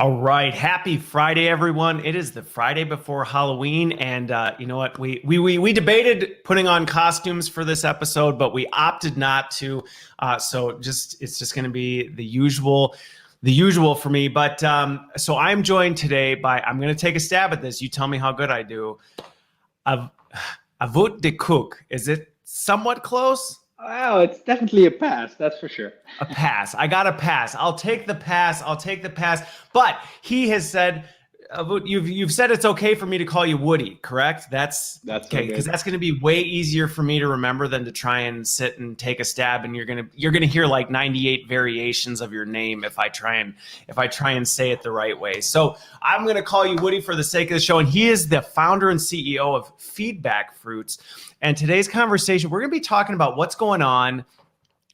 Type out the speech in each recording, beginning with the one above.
All right, happy Friday, everyone! It is the Friday before Halloween, and you know what? We debated putting on costumes for this episode, but we opted not to. So it's just going to be the usual for me. But so I'm joined today by I'm going to take a stab at this. You tell me how good I do. Av- Ewoud de Kok. Is it somewhat close? Wow, it's definitely a pass, that's for sure. A pass. I got a pass. I'll take the pass. I'll take the pass. But he has said, you've said it's okay for me to call you Woody, correct? That's That's so okay, because good. that's going to be way easier for me to remember than to try and sit and take a stab. And you're gonna hear like 98 variations of your name if I try and say it the right way. So I'm gonna call you Woody for the sake of the show. And he is the founder and CEO of FeedbackFruits. And today's conversation, we're gonna be talking about what's going on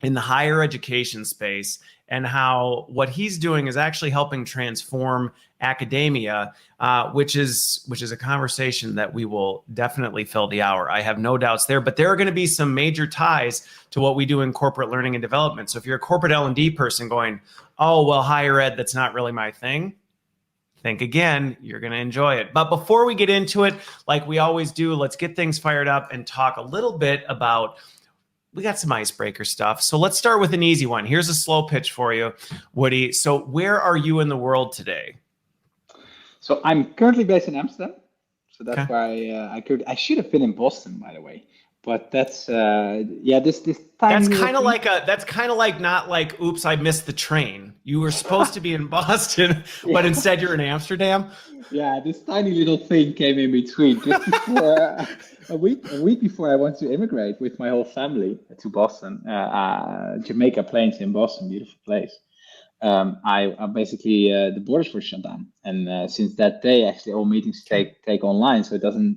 in the higher education space and how what he's doing is actually helping transform academia, which is a conversation that we will definitely fill the hour. I have no doubts there, but there are going to be some major ties to what we do in corporate learning and development. So if you're a corporate L&D person going, oh, well, higher ed, that's not really my thing, think again, you're going to enjoy it. But before we get into it, like we always do, let's get things fired up and talk a little bit about, we got some icebreaker stuff. So let's start with an easy one. Here's a slow pitch for you, Woody. So where are you in the world today? So I'm currently based in Amsterdam. So Okay. that's why I should have been in Boston, by the way. But that's this tiny That's little kind of thing. like not like, oops, I missed the train. You were supposed to be in Boston, but Yeah, instead you're in Amsterdam. yeah, this tiny little thing came in between just before a week before I want to immigrate with my whole family to Boston. Jamaica Plains in Boston, beautiful place. I basically the borders were shut down, and since that day, actually, all meetings Okay. take online, so it doesn't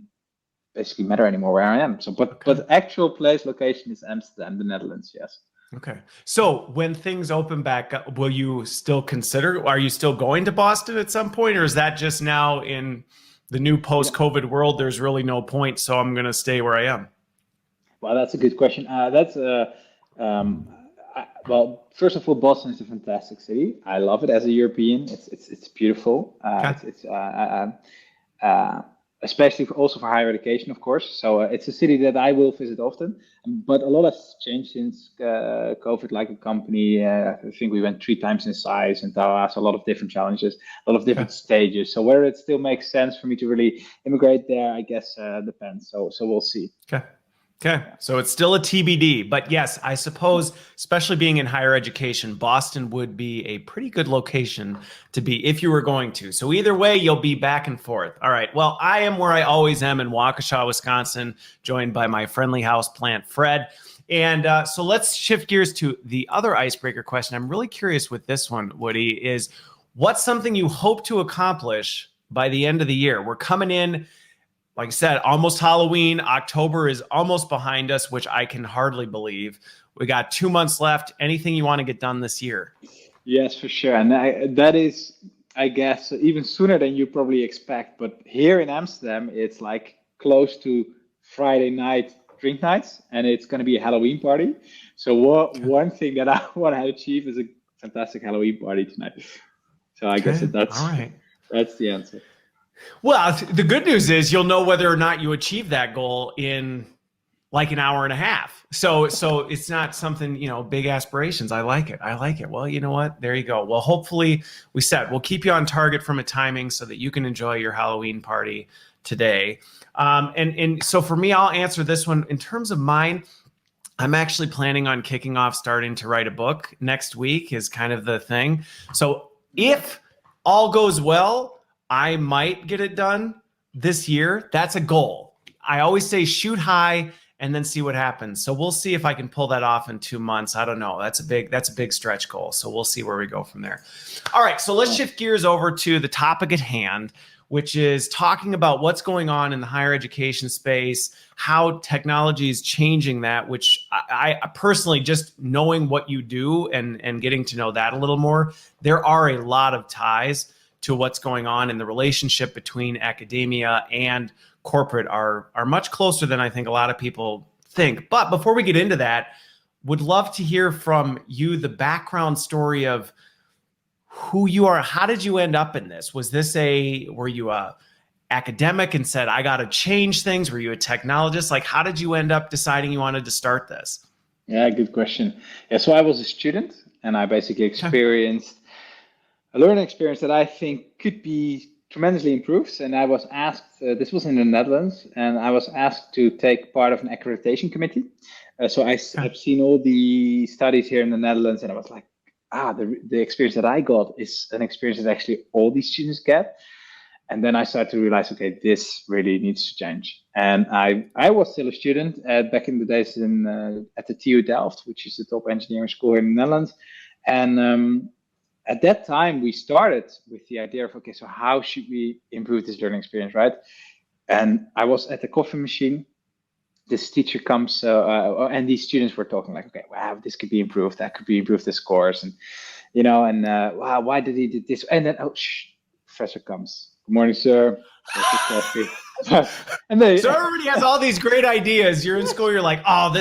basically matter anymore where I am. So, but Okay. but actual place location is Amsterdam, the Netherlands. Yes. Okay. So when things open back up, will you still consider, are you still going to Boston at some point, or is that just now in the new Yeah. post-COVID world, there's really no point, so I'm going to stay where I am? Well, that's a good question. Um, well, first of all, Boston is a fantastic city. I love it as a European. It's beautiful. Okay. Uh, Especially also for higher education, of course. So it's a city that I will visit often. But a lot has changed since COVID. Like a company, I think we went 3 times in size, and there are a lot of different challenges, a lot of Okay. different stages. So whether it still makes sense for me to really immigrate there, I guess depends. So we'll see. Okay. Okay. Yeah. So it's still a TBD, but yes, I suppose, especially being in higher education, Boston would be a pretty good location to be if you were going to. So either way, you'll be back and forth. All right. Well, I am where I always am in Waukesha, Wisconsin, joined by my friendly house plant, Fred. And so let's shift gears to the other icebreaker question. I'm really curious with this one, Woody, is what's something you hope to accomplish by the end of the year? We're coming in, like I said, almost Halloween. October is almost behind us, which I can hardly believe. We got 2 months left. Anything you want to get done this year? Yes, for sure. And that is, I guess, even sooner than you probably expect. But here in Amsterdam, it's like close to Friday night drink nights, and it's going to be a Halloween party. So one thing that I want to achieve is a fantastic Halloween party tonight. So I guess Okay. that All right. that's the answer. Well, the good news is you'll know whether or not you achieve that goal in like an hour and a half. So it's not something, big aspirations. I like it. I like it. Well, you know what? There you go. Well, hopefully we'll keep you on target from a timing so that you can enjoy your Halloween party today. And so for me, I'll answer this one. In terms of mine, I'm actually planning on kicking off starting to write a book next week is kind of the thing. So Okay. if all goes well, I might get it done this year. That's a goal. I always say shoot high and then see what happens. So we'll see if I can pull that off in 2 months. I don't know. That's a big stretch goal. So we'll see where we go from there. All right. So let's shift gears over to the topic at hand, which is talking about what's going on in the higher education space, how technology is changing that, which I personally, just knowing what you do and getting to know that a little more, there are a lot of ties to what's going on in the relationship between academia and corporate are much closer than I think a lot of people think. But before we get into that, would love to hear from you the background story of who you are. How did you end up in this? Were you a academic and said, I got to change things? Were you a technologist? Like, how did you end up deciding you wanted to start this? Yeah, good question. Yeah, so I was a student and I basically experienced a learning experience that I think could be tremendously improved. And I was asked, this was in the Netherlands, and I was asked to take part of an accreditation committee. I've seen all the studies here in the Netherlands, and I was like, the experience that I got is an experience that actually all these students get. And then I started to realize, okay, this really needs to change. And I was still a student back in the days at the TU Delft, which is the top engineering school here in the Netherlands. And at that time, we started with the idea of, okay, so how should we improve this learning experience, right? And I was at the coffee machine. This teacher comes, and these students were talking like, okay, wow, this could be improved. That could be improved, this course. And, wow, why did he do this? And then, professor comes. Good morning, sir. And so everybody has all these great ideas. You're in school, you're like, oh,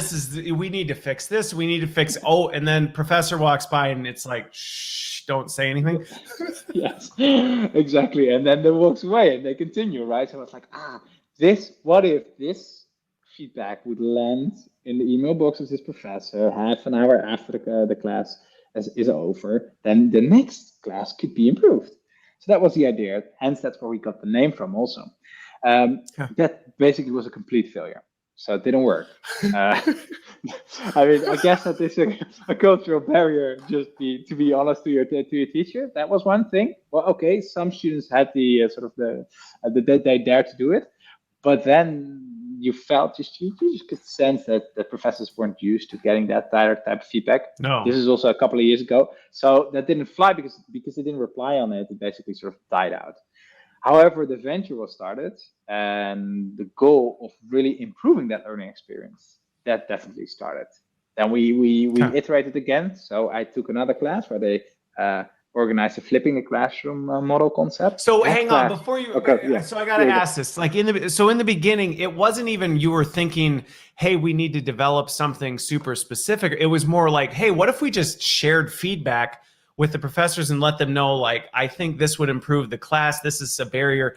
we need to fix this. We need to fix, and then professor walks by and it's like, shh, don't say anything. Yes, exactly. And then they walks away and they continue, right? So I was like, what if this feedback would land in the email box of this professor half an hour after the class is over, then the next class could be improved. So that was the idea. Hence, that's where we got the name from also. That basically was a complete failure. So it didn't work. I mean, I guess that is a cultural barrier, just to be honest to your teacher. That was one thing. Well, okay, some students had they dared to do it. But then you just could sense that the professors weren't used to getting that direct type of feedback. No. This is also a couple of years ago. So that didn't fly because they didn't reply on it. It basically sort of died out. However, the venture was started, and the goal of really improving that learning experience, that definitely started. Then we iterated again. So I took another class where they organized a flipping the classroom model concept. So hang on before you. Okay, yeah. So I got to ask this. Like in the beginning, it wasn't even you were thinking, hey, we need to develop something super specific. It was more like, hey, what if we just shared feedback with the professors and let them know, like, I think this would improve the class. This is a barrier.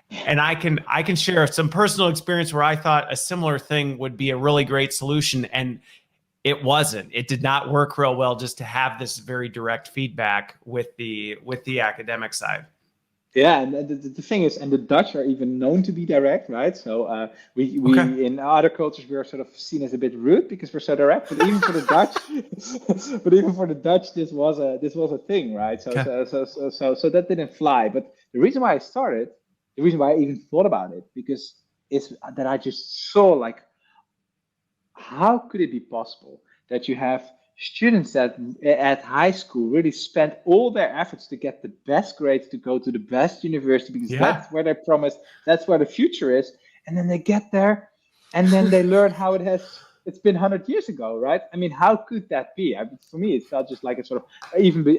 And I can share some personal experience where I thought a similar thing would be a really great solution, and it wasn't. It did not work real well just to have this very direct feedback with the academic side. Yeah, and the thing is, and the Dutch are even known to be direct, right? So we in other cultures we are sort of seen as a bit rude because we're so direct. But even for the Dutch, this was a thing, right? So that didn't fly. But the reason why I even thought about it, because it's that I just saw like, how could it be possible that you have students that at high school really spent all their efforts to get the best grades to go to the best university because that's where they're promised, that's where the future is, and then they get there and then they learn how it's been 100 years ago, right? I mean, how could that be? For me, it felt just like a sort of,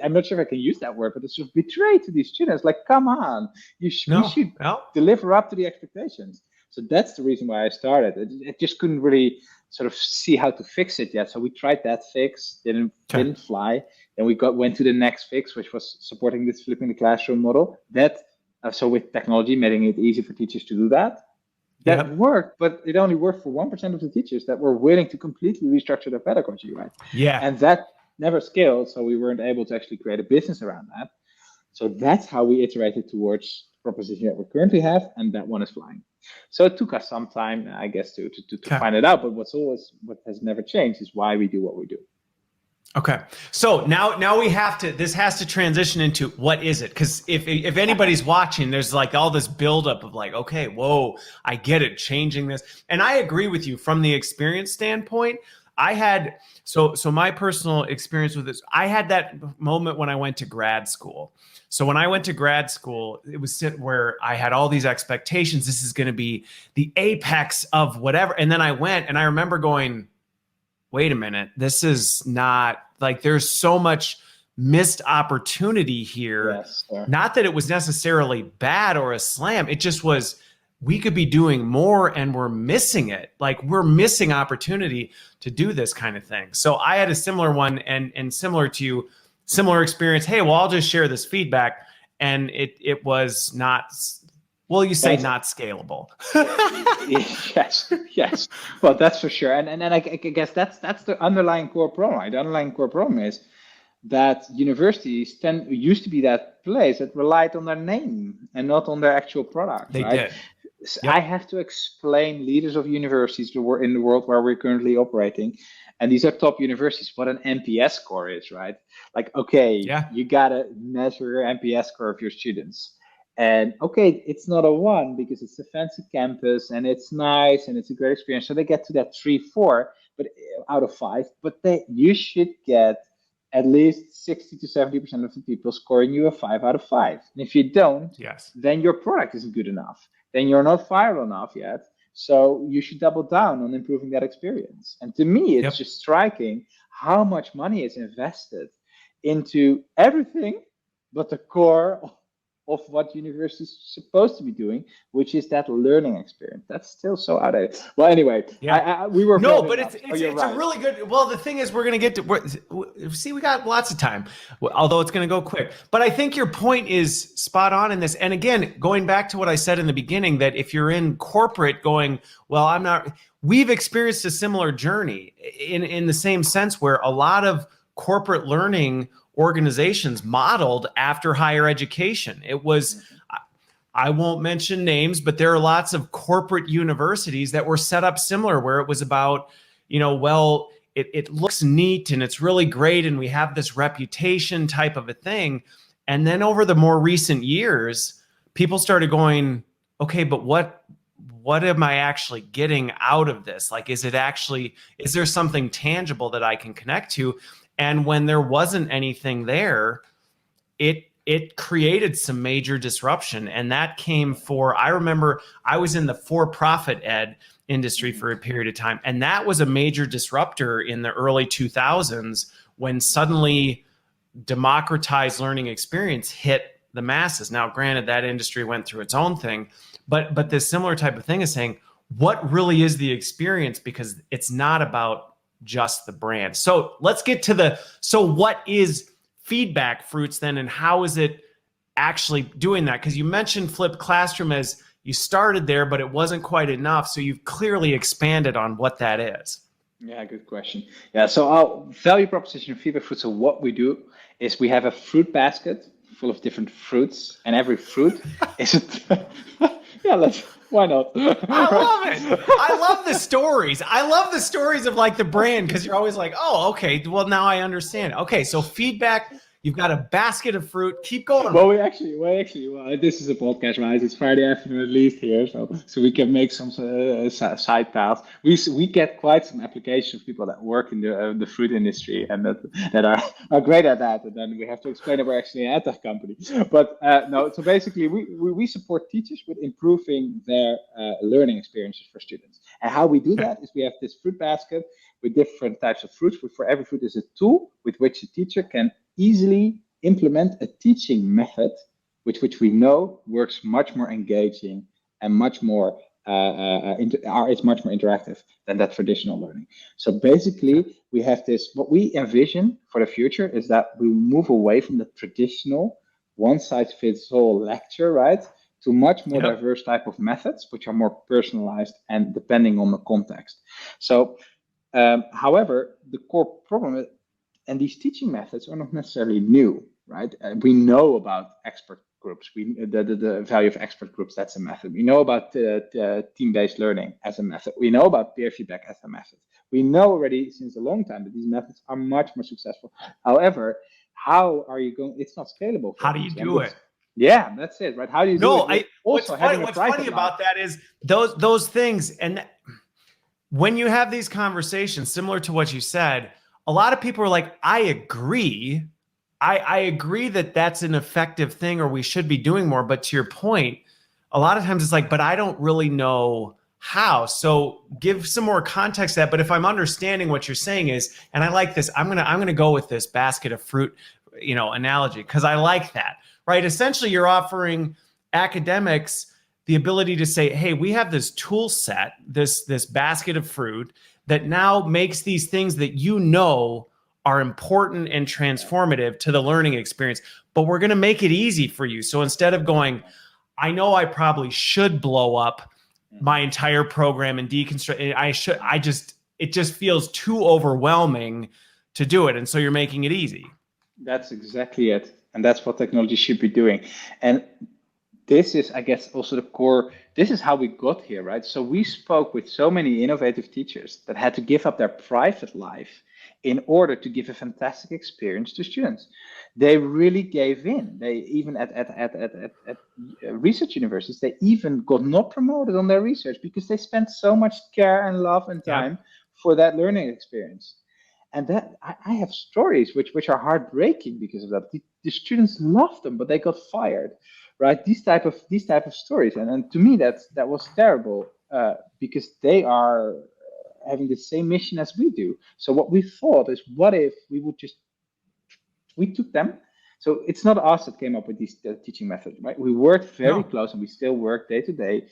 I'm not sure if I can use that word, but it's sort of betrayed to these students. Like, come on, you should deliver up to the expectations. So that's the reason why I started. It just couldn't really sort of see how to fix it yet. So we tried that fix, didn't fly. Then we went to the next fix, which was supporting this flipping the classroom model. So with technology, making it easy for teachers to do that. That worked, but it only worked for 1% of the teachers that were willing to completely restructure their pedagogy, right? Yeah. And that never scaled, so we weren't able to actually create a business around that. So that's how we iterated towards the proposition that we currently have, and that one is flying. So it took us some time, I guess, to find it out. But what has never changed is why we do what we do. Okay. So now this has to transition into what is it? Because if anybody's watching, there's like all this buildup of like, okay, whoa, I get it, changing this. And I agree with you from the experience standpoint. I had, so my personal experience with this, I had that moment when I went to grad school. So when I went to grad school, it was where I had all these expectations. This is going to be the apex of whatever. And then I went and I remember going, wait a minute, this is not, like, there's so much missed opportunity here. Yes, sir. Not that it was necessarily bad or a slam. It just was, we could be doing more and we're missing it. Like, we're missing opportunity to do this kind of thing. So I had a similar one, and similar to you, similar experience. Hey, well, I'll just share this feedback. And it was not, well, you say not scalable. yes. Well, that's for sure. And I guess that's the underlying core problem. Right? The underlying core problem is that universities used to be that place that relied on their name and not on their actual product. They right? did. Yep. I have to explain leaders of universities in the world where we're currently operating, and these are top universities, what an NPS score is, right? Like, okay, you gotta measure your NPS score of your students. And okay, it's not a 1 because it's a fancy campus and it's nice and it's a great experience. So they get to that 3, 4, but out of 5. But you should get at least 60 to 70% of the people scoring you a 5 out of 5. And if you don't, then your product isn't good enough. Then you're not viral enough yet. So you should double down on improving that experience. And to me, it's just striking how much money is invested into everything but the core of what university is supposed to be doing, which is that learning experience. That's still so outdated. Well, anyway, we were but it's a really good. Well, the thing is, we're going to get to see. We got lots of time, although it's going to go quick. But I think your point is spot on in this. And again, going back to what I said in the beginning, that if you're in corporate, going, well, I'm not. We've experienced a similar journey in the same sense, where a lot of corporate learning organizations modeled after higher education. It was, I won't mention names, but there are lots of corporate universities that were set up similar, where it was about, well, it looks neat and it's really great and we have this reputation type of a thing. And then over the more recent years, people started going, okay, but what am I actually getting out of this? Like, is there something tangible that I can connect to? And when there wasn't anything there, it created some major disruption. And that came I remember I was in the for-profit ed industry for a period of time. And that was a major disruptor in the early 2000s, when suddenly democratized learning experience hit the masses. Now, granted, that industry went through its own thing, but this similar type of thing is saying, what really is the experience? Because it's not about just the brand. So let's get to so what is FeedbackFruits then, and how is it actually doing that? Because you mentioned flipped classroom as you started there, but it wasn't quite enough. So you've clearly expanded on what that is. Yeah, good question. Yeah, so our value proposition of FeedbackFruits, so what we do is we have a fruit basket full of different fruits, and every fruit is why not? I love it. I love the stories. I love the stories of like the brand, because you're always like, oh, okay, well, now I understand. Okay, so feedback, you've got a basket of fruit. Keep going. Well, this is a podcast, right? It's Friday afternoon at least here, so we can make some side paths. We get quite some applications of people that work in the fruit industry and that are great at that, and then we have to explain that we're actually an edtech company. But no, so basically we support teachers with improving their learning experiences for students. And how we do that is we have this fruit basket with different types of fruits. For every fruit is a tool with which a teacher can easily implement a teaching method which we know works much more engaging and much more is much more interactive than that traditional learning. So basically we have this, what we envision for the future is that we move away from the traditional one-size-fits-all lecture, right, to much more diverse type of methods which are more personalized and depending on the context. So however, the core problem is, and these teaching methods are not necessarily new, right? We know about expert groups. The value of expert groups, that's a method. We know about team-based learning as a method. We know about peer feedback as a method. We know already since a long time that these methods are much more successful. However, how are you going? It's not scalable. How do you do it? Yeah, that's it, right? How do you do it? What's funny about that is those things, and when you have these conversations, similar to what you said, a lot of people are like, I agree. I agree that that's an effective thing, or we should be doing more. But to your point, a lot of times it's like, but I don't really know how. So give some more context to that. But if I'm understanding what you're saying is, and I like this, I'm gonna go with this basket of fruit, analogy, because I like that. Right? Essentially, you're offering academics the ability to say, hey, we have this tool set, this basket of fruit that now makes these things that are important and transformative to the learning experience, but we're going to make it easy for you. So instead of going, I know I probably should blow up my entire program and deconstruct, it just feels too overwhelming to do it. And so you're making it easy. That's exactly it. And that's what technology should be doing. And this is, I guess, also the core. This is how we got here, right? So we spoke with so many innovative teachers that had to give up their private life in order to give a fantastic experience to students. They really gave in. They even at research universities, they even got not promoted on their research because they spent so much care and love and time for that learning experience. And that I have stories which are heartbreaking because of that. The students loved them, but they got fired, right? These type of stories, and to me that was terrible because they are having the same mission as we do. So what we thought is, what if we took them? So it's not us that came up with these teaching methods, right? We worked very close, and we still work day to day,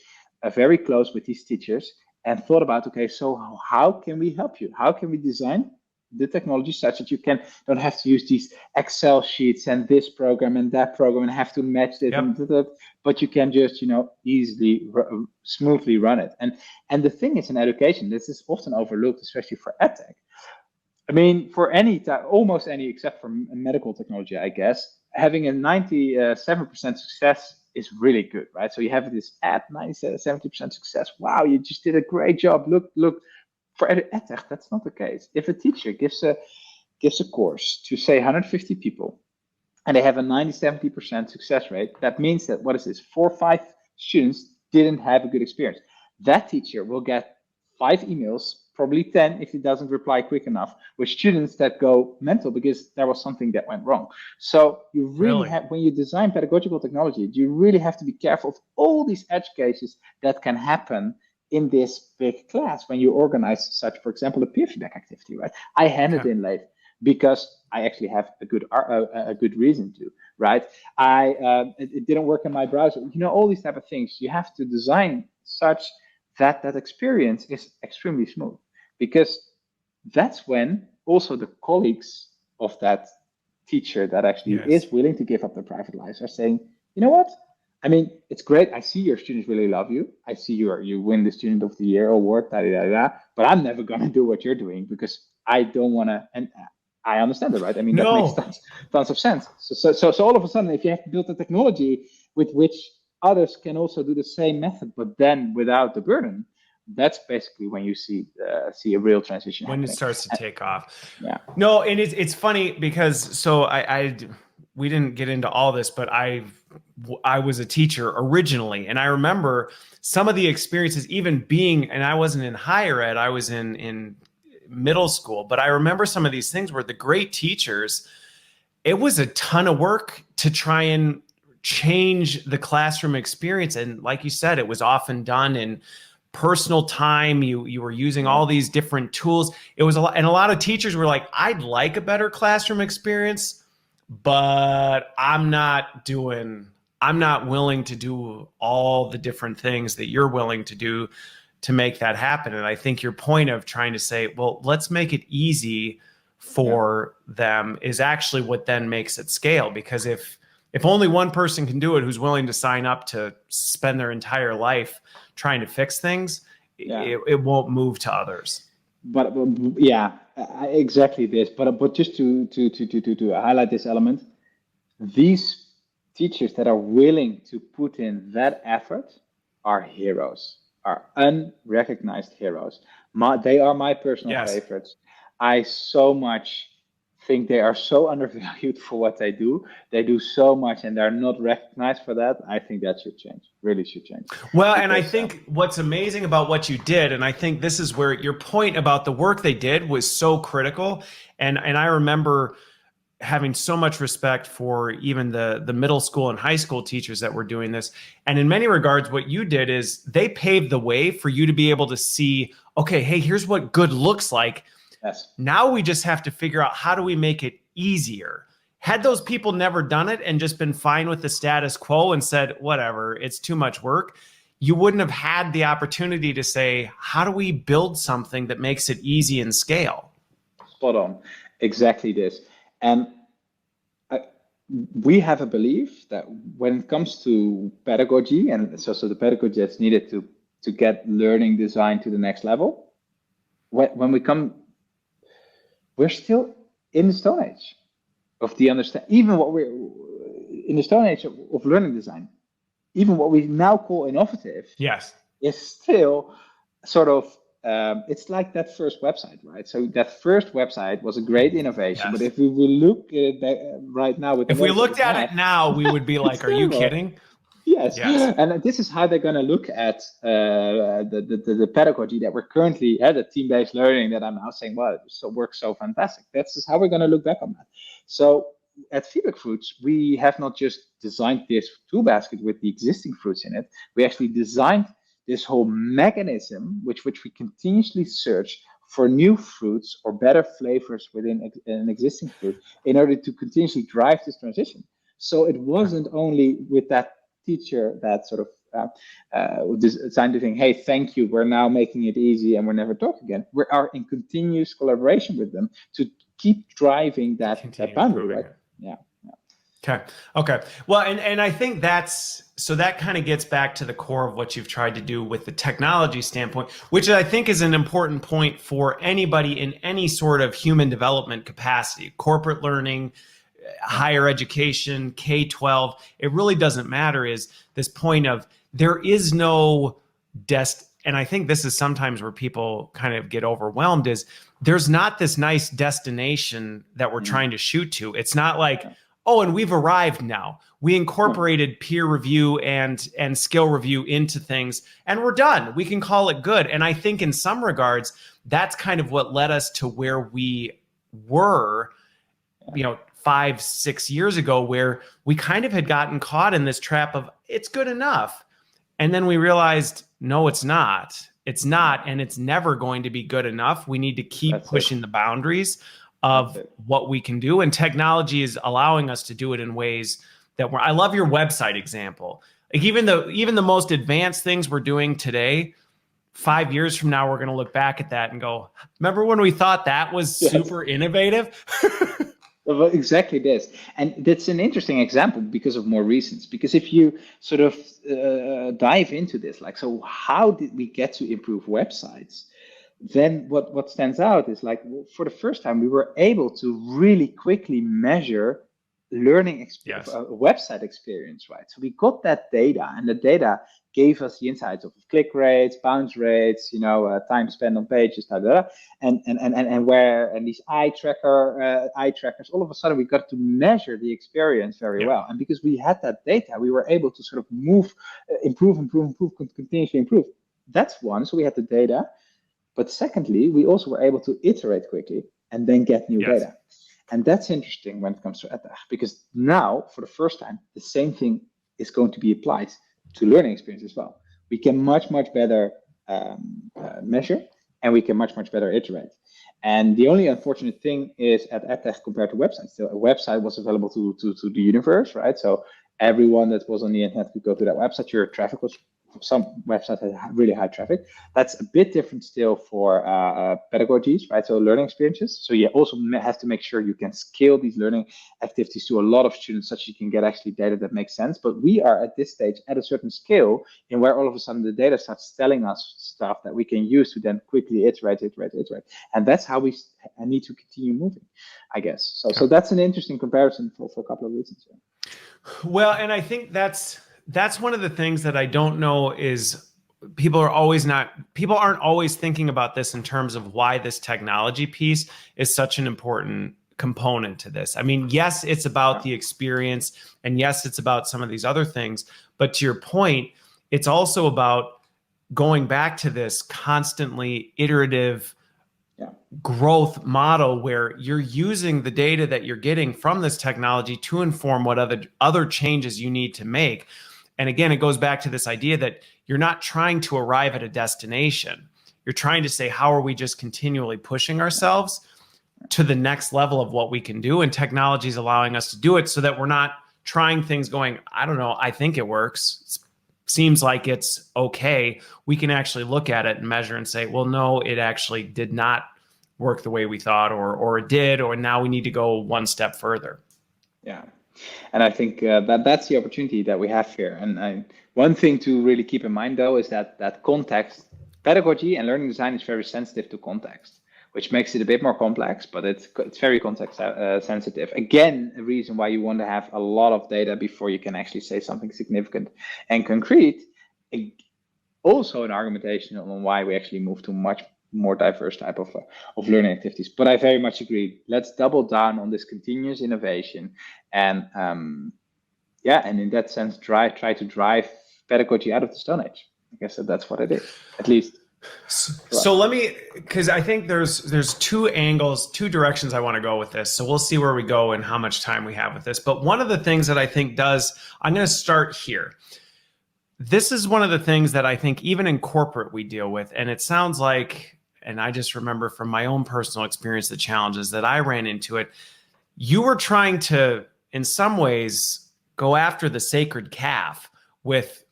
very close with these teachers, and thought about, okay, so how can we help you? How can we design the technology such that you don't have to use these Excel sheets and this program and that program and have to match it, but you can just easily, smoothly run it. And the thing is, in education, this is often overlooked, especially for edtech. I mean, for almost any, except for medical technology, I guess, having a 97% success is really good, right? So you have this at 70% success. Wow, you just did a great job. Look. For edtech, that's not the case. If a teacher gives a course to, say, 150 people, and they have a 90-70% success rate, that means that, what is this, 4 or 5 students didn't have a good experience. That teacher will get 5 emails, probably 10 if he doesn't reply quick enough, with students that go mental because there was something that went wrong. So you really have, when you design pedagogical technology, you really have to be careful of all these edge cases that can happen in this big class when you organize such, for example, a peer feedback activity, right? I handed in late because I actually have a good reason to, right? It didn't work in my browser. All these type of things. You have to design such that experience is extremely smooth, because that's when also the colleagues of that teacher that actually is willing to give up their private lives are saying, you know what? I mean, it's great. I see your students really love you. I see you win the Student of the Year award, but I'm never going to do what you're doing because I don't want to. And I understand it, right? I mean, that makes tons of sense. So all of a sudden, if you have to build a technology with which others can also do the same method, but then without the burden, that's basically when you see a real transition when happening. It starts to take off. Yeah. No, and it's funny because we didn't get into all this, but I was a teacher originally, and I remember some of the experiences, even being, and I wasn't in higher ed, I was in middle school, but I remember some of these things where the great teachers, it was a ton of work to try and change the classroom experience. And like you said, it was often done in personal time. You were using all these different tools. It was a lot, and a lot of teachers were like, I'd like a better classroom experience, but I'm not willing to do all the different things that you're willing to do to make that happen. And I think your point of trying to say, well, let's make it easy for them is actually what then makes it scale. Because if only one person can do it who's willing to sign up to spend their entire life trying to fix things, it won't move to others. But yeah, exactly this. But just to highlight this element, these teachers that are willing to put in that effort are heroes, are unrecognized heroes. They are my personal favorites. I so much think they are so undervalued for what they do. They do so much and they're not recognized for that. I think that should change, really should change. Well, and I think what's amazing about what you did, and I think this is where your point about the work they did was so critical. And I remember having so much respect for even the middle school and high school teachers that were doing this. And in many regards, what you did is they paved the way for you to be able to see, okay, hey, here's what good looks like. Yes. Now we just have to figure out, how do we make it easier? Had those people never done it and just been fine with the status quo and said, whatever, it's too much work, you wouldn't have had the opportunity to say, how do we build something that makes it easy and scale? Spot on. exactly this. And I, we have a belief that when it comes to pedagogy, and so the pedagogy that's needed to get learning design to the next level, when we come, we're still in the Stone Age of the understand. Even what we're in the Stone Age of learning design, even what we now call innovative, Yes. is still sort of it's like that first website, right? So that first website was a great innovation, but Yes. if we will look at that right now with the If we website looked we at have, it now, we would be it's like, are you terrible. kidding? Yes, Yes. and this is how they're going to look at the pedagogy that we're currently at, the team-based learning that I'm now saying, well, it works so fantastic. That's just how we're going to look back on that. So at FeedbackFruits, we have not just designed this tool basket with the existing fruits in it. We actually designed this whole mechanism, which we continuously search for new fruits or better flavors within an existing fruit in order to continuously drive this transition. So it wasn't only with that teacher that sort of designed the thing, hey, thank you, we're now making it easy and we're never talk again. We are in continuous collaboration with them to keep driving that boundary, right? It. Yeah. Okay. Okay. Well, and I think that kind of gets back to the core of what you've tried to do with the technology standpoint, which I think is an important point for anybody in any sort of human development capacity, corporate learning, higher education, K-12. It really doesn't matter, is this point of there is no and I think this is sometimes where people kind of get overwhelmed, is there's not this nice destination that we're trying to shoot to. It's not like, oh, and we've arrived now. We incorporated peer review and skill review into things, and we're done. We can call it good. And I think in some regards, that's kind of what led us to where we were, 5-6 years ago, where we kind of had gotten caught in this trap of it's good enough. And then we realized, no, it's not. It's not, and it's never going to be good enough. We need to keep pushing the boundaries of what we can do. And technology is allowing us to do it in ways that I love your website example. Like even the most advanced things we're doing today, 5 years from now, we're going to look back at that and go, remember when we thought that was super innovative? Well, exactly this. And that's an interesting example because of more reasons. Because if you sort of dive into this, like, so how did we get to improve websites? Then what stands out is like, for the first time, we were able to really quickly measure learning website experience, right? So we got that data, and the data gave us the insights of click rates, bounce rates, time spent on pages, and where, and these eye trackers. All of a sudden, we got to measure the experience very well, and because we had that data, we were able to sort of improve, continuously improve. That's one. So we had the data, but secondly, we also were able to iterate quickly and then get new data. And that's interesting when it comes to EdTech, because now, for the first time, the same thing is going to be applied to learning experience as well. We can much better measure, and we can much better iterate. And the only unfortunate thing is at EdTech compared to websites. So a website was available to the universe, right? So everyone that was on the internet could go to that website. Your traffic was, some websites had really high traffic. That's a bit different still for pedagogies, right? So learning experiences. So you also have to make sure you can scale these learning activities to a lot of students, such you can get actually data that makes sense. But we are at this stage at a certain scale in where all of a sudden the data starts telling us stuff that we can use to then quickly iterate. And that's how we need to continue moving, I guess. So that's an interesting comparison for a couple of reasons. Well, and I think that's one of the things that I don't know is people aren't always thinking about this in terms of why this technology piece is such an important component to this. I mean, yes, it's about the experience, and yes, it's about some of these other things, but to your point, it's also about going back to this constantly iterative growth model where you're using the data that you're getting from this technology to inform what other changes you need to make. And again, it goes back to this idea that you're not trying to arrive at a destination. You're trying to say, how are we just continually pushing ourselves to the next level of what we can do? And technology is allowing us to do it so that we're not trying things going, I don't know, I think it works. Seems like it's okay. We can actually look at it and measure and say, well, no, it actually did not work the way we thought, or it did, or now we need to go one step further. Yeah. And I think that's the opportunity that we have here. And one thing to really keep in mind, though, is that context, pedagogy and learning design is very sensitive to context, which makes it a bit more complex, but it's very context sensitive. Again, a reason why you want to have a lot of data before you can actually say something significant and concrete. Also, an argumentation on why we actually move to much more diverse type of learning activities. But I very much agree. Let's double down on this continuous innovation, and and in that sense, try to drive pedagogy out of the Stone Age. I guess that's what it is, at least. So let me, because I think there's two angles, two directions I want to go with this. So we'll see where we go and how much time we have with this. But one of the things that I think I'm going to start here. This is one of the things that I think even in corporate we deal with, and it sounds like, and I just remember from my own personal experience, the challenges that I ran into it. You were trying to, in some ways, go after the sacred calf with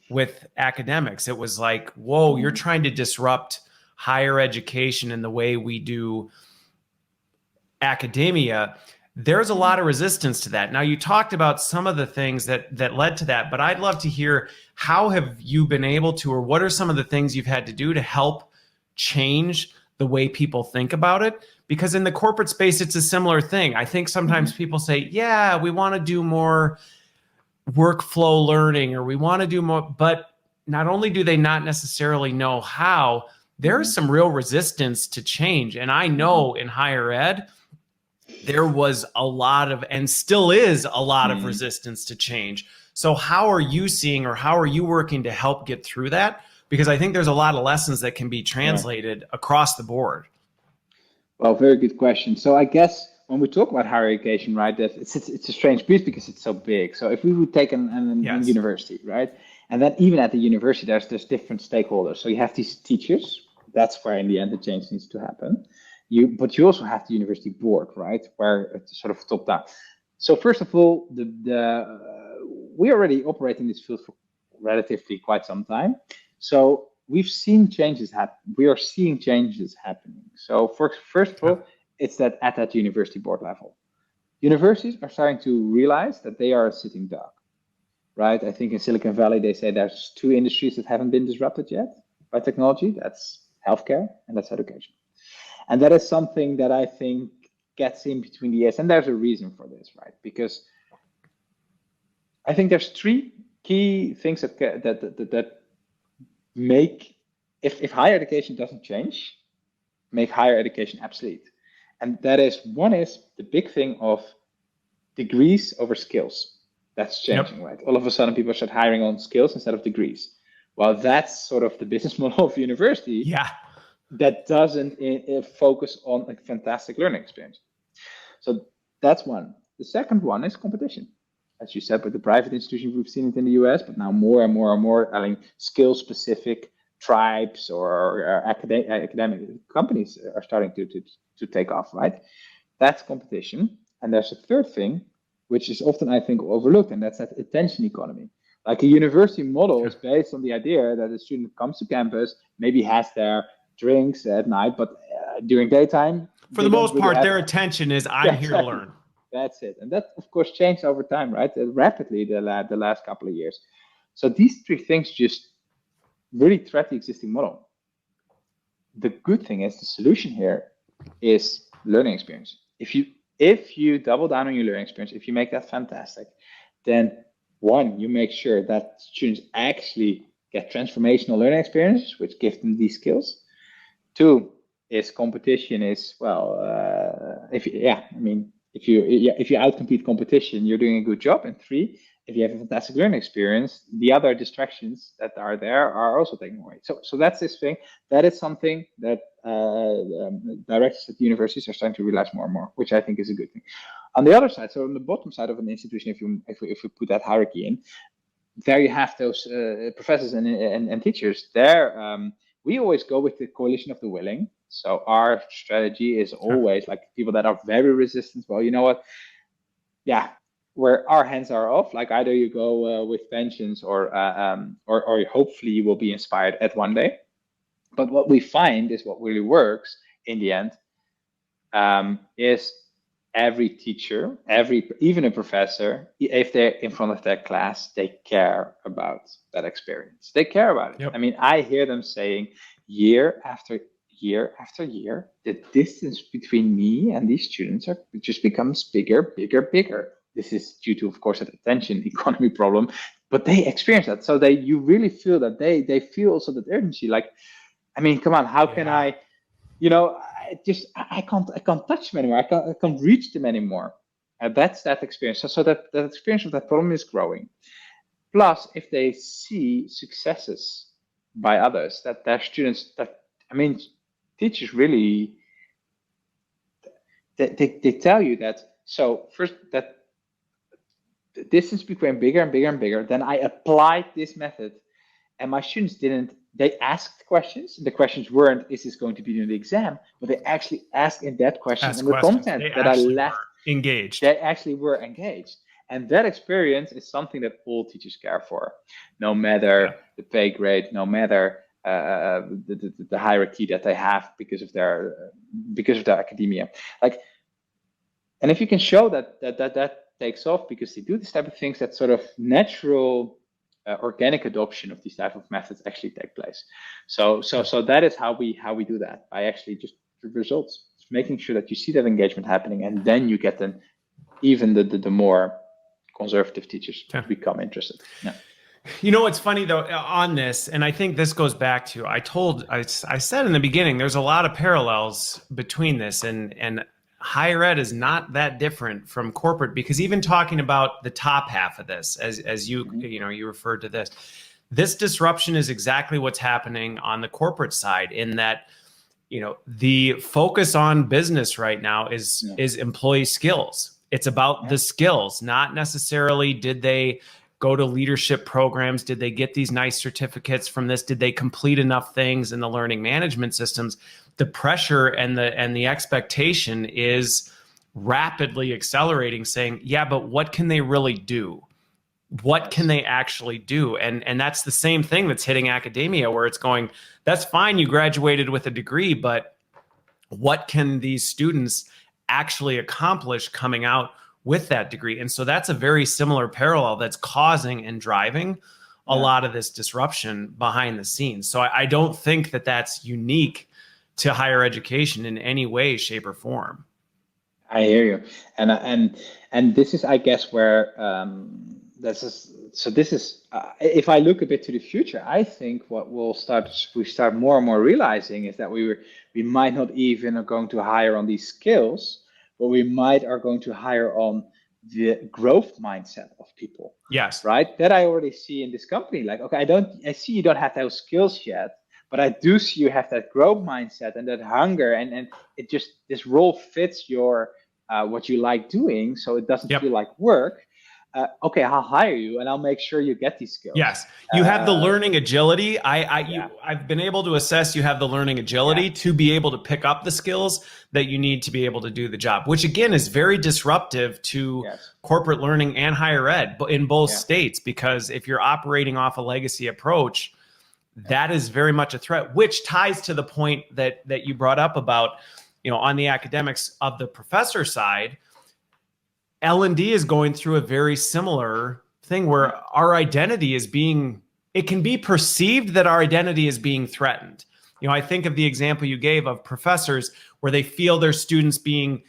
academics. It was like, whoa, you're trying to disrupt higher education and the way we do academia. There's a lot of resistance to that. Now, you talked about some of the things that led to that, but I'd love to hear, how have you been able to, or what are some of the things you've had to do to help change the way people think about it? Because in the corporate space, it's a similar thing. I think sometimes people say, yeah, we want to do more workflow learning, or we want to do more, but not only do they not necessarily know how, there's some real resistance to change. And I know in higher ed, there was a lot of, and still is a lot of resistance to change. So how are you seeing, or how are you working to help get through that? Because I think there's a lot of lessons that can be translated across the board. Well, very good question. So I guess when we talk about higher education, right, it's a strange beast because it's so big. So if we would take an university, right, and then even at the university, there's different stakeholders. So you have these teachers. That's where in the end the change needs to happen. But you also have the university board, right, where it's sort of top down. So first of all, we already operate in this field for relatively quite some time. So we've seen changes happen. We are seeing changes happening. So first of all, it's that at that university board level, universities are starting to realize that they are a sitting duck, right? I think in Silicon Valley, they say there's two industries that haven't been disrupted yet by technology. That's healthcare and that's education. And that is something that I think gets in between the ears. And there's a reason for this, right? Because I think there's three key things that make, if higher education doesn't change, make higher education obsolete. And that is, one is the big thing of degrees over skills. That's changing, right? All of a sudden, people start hiring on skills instead of degrees. Well, that's sort of the business model of university. Yeah. That doesn't focus on a fantastic learning experience. So that's one. The second one is competition. As you said, with the private institutions, we've seen it in the US, but now more and more and more, I mean, skill-specific tribes or academic companies are starting to take off, right? That's competition. And there's a third thing, which is often, I think, overlooked, and that's that attention economy. Like a university model is based on the idea that a student comes to campus, maybe has their drinks at night, but during daytime, for the most part, their attention is, I'm here to learn. That's it. And that, of course, changed over time, right? Rapidly the last couple of years. So these three things just really threat the existing model. The good thing is the solution here is learning experience. If you double down on your learning experience, if you make that fantastic, then one, you make sure that students actually get transformational learning experiences, which give them these skills. Two is competition is, well, if you outcompete competition, you're doing a good job. And three, if you have a fantastic learning experience, the other distractions that are there are also taken away. So that's this thing. That is something that directors at the universities are starting to realize more and more, which I think is a good thing. On the other side, so on the bottom side of an institution, if we put that hierarchy in, there you have those professors and teachers. There, we always go with the coalition of the willing. So our strategy is always like people that are very resistant. Well, you know what? Yeah, where our hands are off. Like either you go with pensions, or hopefully you will be inspired at one day. But what we find is what really works in the end is every teacher, even a professor, if they're in front of their class, they care about that experience. They care about it. Yep. I mean, I hear them saying year after year after year, the distance between me and these students just becomes bigger, bigger, bigger. This is due to, of course, an attention economy problem, but they experience that. So you really feel that they feel also that urgency. Like, I mean, come on, how can I, I can't touch them anymore. I can't reach them anymore. That's that experience. So that experience of that problem is growing. Plus, if they see successes by others, that their students, teachers really, they tell you that. So first, that the distance became bigger and bigger and bigger. Then I applied this method, and my students didn't. They asked questions. The questions weren't, is this going to be in the exam? But they actually asked in that question and the content that I left. Engaged. They actually were engaged. And that experience is something that all teachers care for, no matter the pay grade, no matter the hierarchy that they have because of their academia. Like, and if you can show that takes off because they do this type of things, that sort of natural organic adoption of these type of methods actually take place. So that is how we do that, by actually just the results, making sure that you see that engagement happening, and then you get them, even the more conservative teachers become interested. Yeah. You know what's funny though on this, and I think this goes back to I said in the beginning, there's a lot of parallels between this and higher ed is not that different from corporate, because even talking about the top half of this, as you referred to this disruption is exactly what's happening on the corporate side, in that, the focus on business right now is employee skills. It's about the skills, not necessarily did they go to leadership programs, did they get these nice certificates from this, did they complete enough things in the learning management systems. The pressure and the expectation is rapidly accelerating, saying, yeah, but what can they really do? What can they actually do? And that's the same thing that's hitting academia, where it's going, that's fine, you graduated with a degree, but what can these students actually accomplish coming out with that degree? And so that's a very similar parallel that's causing and driving a lot of this disruption behind the scenes. So I don't think that that's unique to higher education in any way, shape, or form. I hear you, and this is, I guess, where this is. If I look a bit to the future, I think what we start more and more realizing is that we might not even are going to hire on these skills, but we are going to hire on the growth mindset of people. Yes, right. That I already see in this company. Like, okay, I see you don't have those skills yet, but I do see you have that growth mindset and that hunger, and it just, this role fits your what you like doing, so it doesn't feel like work. Okay, I'll hire you, and I'll make sure you get these skills. Yes, you have the learning agility. I've been able to assess you have the learning agility to be able to pick up the skills that you need to be able to do the job, which again is very disruptive to corporate learning and higher ed in both states, because if you're operating off a legacy approach, that is very much a threat, which ties to the point that you brought up about, on the academics of the professor side, L&D is going through a very similar thing where our identity is it can be perceived that our identity is being threatened. I think of the example you gave of professors where they feel their students being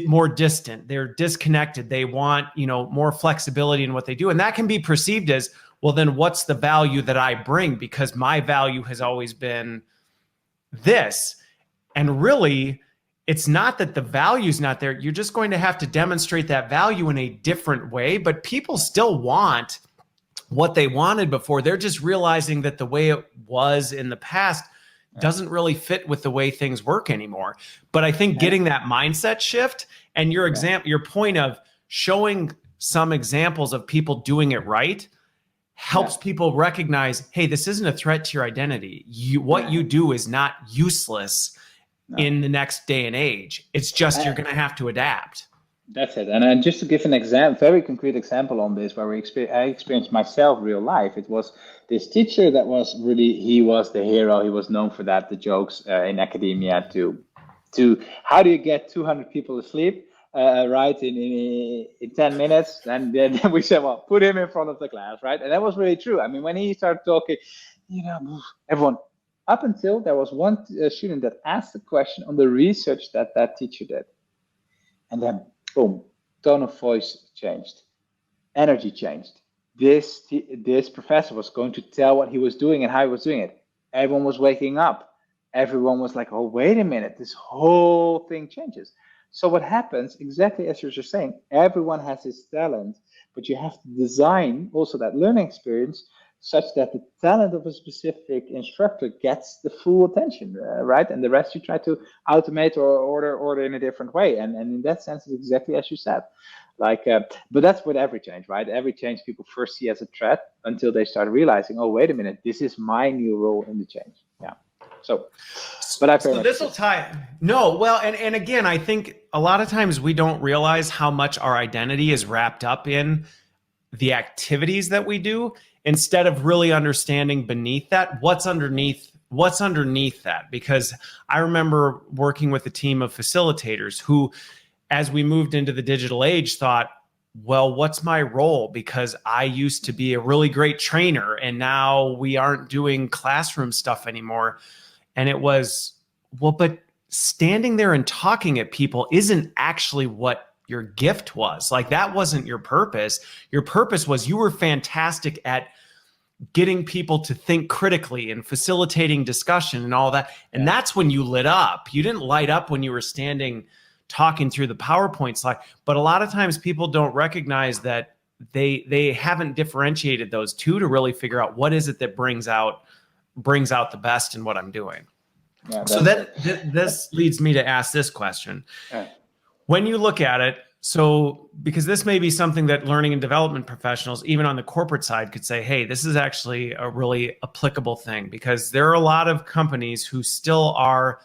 more distant, they're disconnected, they want, more flexibility in what they do. And that can be perceived as, well, then what's the value that I bring? Because my value has always been this. And really, it's not that the value's not there. You're just going to have to demonstrate that value in a different way. But people still want what they wanted before. They're just realizing that the way it was in the past doesn't really fit with the way things work anymore. But I think getting that mindset shift, and your point of showing some examples of people doing it right helps people recognize, hey, this isn't a threat to your identity. What you do is not useless in the next day and age. It's just you're going to have to adapt. That's it. And just to give an very concrete example on this, where I experienced myself real life, it was this teacher that was really, he was the hero. He was known for that, the jokes in academia to to how do you get 200 people asleep, right, in 10 minutes. And then we said, well, put him in front of the class, right? And that was really true. I mean, when he started talking, everyone, up until there was one student that asked a question on the research that that teacher did. And then, boom, tone of voice changed, energy changed. This professor was going to tell what he was doing and how he was doing it. Everyone was waking up. Everyone was like, oh, wait a minute, this whole thing changes. So what happens, exactly as you're just saying, everyone has his talent, but you have to design also that learning experience such that the talent of a specific instructor gets the full attention, right? And the rest you try to automate or order in a different way. And in that sense, it's exactly as you said. Like, but that's with every change, right? Every change people first see as a threat until they start realizing, oh, wait a minute, this is my new role in the change. Yeah. So, but I so this will tie. No, well, and again, I think a lot of times we don't realize how much our identity is wrapped up in the activities that we do, instead of really understanding beneath that what's underneath that. Because I remember working with a team of facilitators who, as we moved into the digital age, thought, well, what's my role? Because I used to be a really great trainer and now we aren't doing classroom stuff anymore. And it was, well, but standing there and talking at people isn't actually what your gift was. Like, that wasn't your purpose. Your purpose was you were fantastic at getting people to think critically and facilitating discussion and all that. And that's when you lit up. You didn't light up when you were standing talking through the PowerPoint slide. But a lot of times people don't recognize that they haven't differentiated those two to really figure out what is it that brings out the best in what I'm doing. Yeah, so this leads me to ask this question. When you look at it, so because this may be something that learning and development professionals, even on the corporate side, could say, hey, this is actually a really applicable thing, because there are a lot of companies who still are,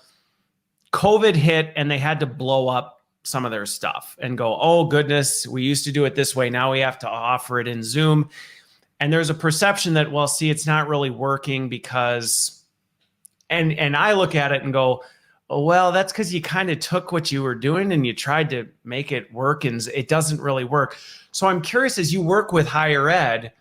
COVID hit and they had to blow up some of their stuff and go, oh goodness, we used to do it this way, now we have to offer it in Zoom. And there's a perception that, well, see, it's not really working because, and I look at it and go, oh, well, that's because you kind of took what you were doing and you tried to make it work, and it doesn't really work. So I'm curious, as you work with higher ed,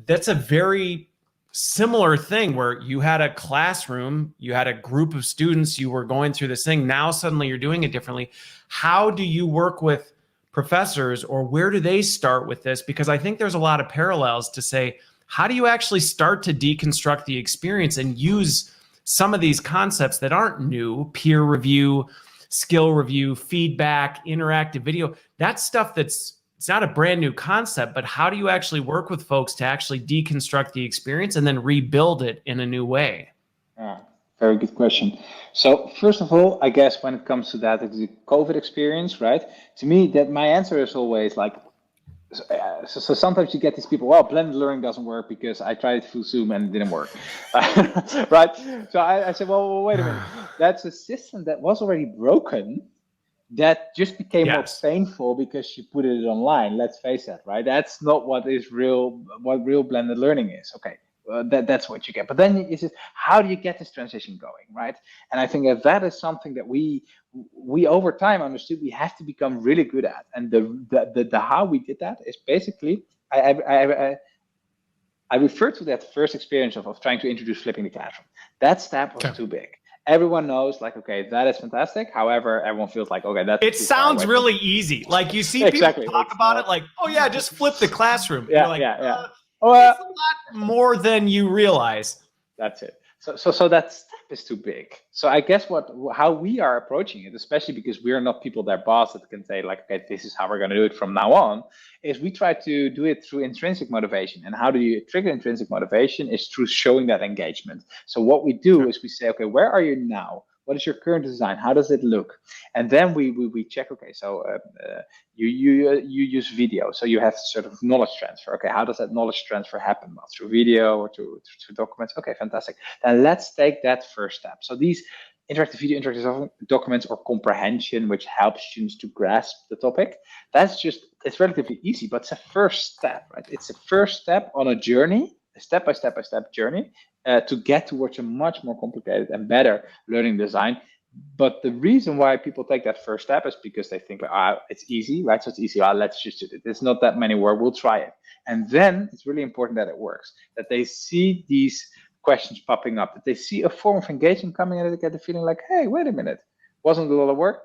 that's a very similar thing where you had a classroom, you had a group of students, you were going through this thing. Now suddenly you're doing it differently. How do you work with professors, or where do they start with this? Because I think there's a lot of parallels to say, how do you actually start to deconstruct the experience and use some of these concepts that aren't new, peer review, skill review, feedback, interactive video, that's stuff it's not a brand new concept, but how do you actually work with folks to actually deconstruct the experience and then rebuild it in a new way? Yeah, very good question. So first of all, I guess when it comes to that, it's the COVID experience, right? To me, that my answer is always like, so sometimes you get these people, well, blended learning doesn't work because I tried it through Zoom and it didn't work, right? So I said, well, wait a minute. That's a system that was already broken that just became more painful because you put it online. Let's face it, right? That's not what real blended learning is. Okay. That's what you get. But then is it, how do you get this transition going, right? And I think that is something that we over time understood we have to become really good at. And the how we did that is basically, I refer to that first experience of trying to introduce flipping the classroom. That step was too big. Everyone knows, like, okay, that is fantastic. However, everyone feels like, okay, that's. It sounds really easy. Like, you see people talk about it, like, oh yeah, just flip the classroom. Yeah, you're like, yeah. It's a lot more than you realize. That's it. So that step is too big. So I guess how we are approaching it, especially because we're not people that boss that can say like, okay, this is how we're going to do it from now on, is we try to do it through intrinsic motivation. And how do you trigger intrinsic motivation is through showing that engagement. So what we do is we say, okay, where are you now? What is your current design? How does it look? And then we check, okay, so you use video. So you have sort of knowledge transfer. Okay, how does that knowledge transfer happen? Well, through video or through documents. Okay, fantastic. Then let's take that first step. So these interactive video, interactive documents, or comprehension, which helps students to grasp the topic, it's relatively easy, but it's a first step, right? It's a first step on a journey, a step-by-step journey to get towards a much more complicated and better learning design But the reason why people take that first step is because they think, it's easy, right? So it's easy. Let's just do it. There's not that many work. We'll try it. And then it's really important that it works, that they see these questions popping up, that they see a form of engagement coming, and they get the feeling like, hey, wait a minute, wasn't a lot of work.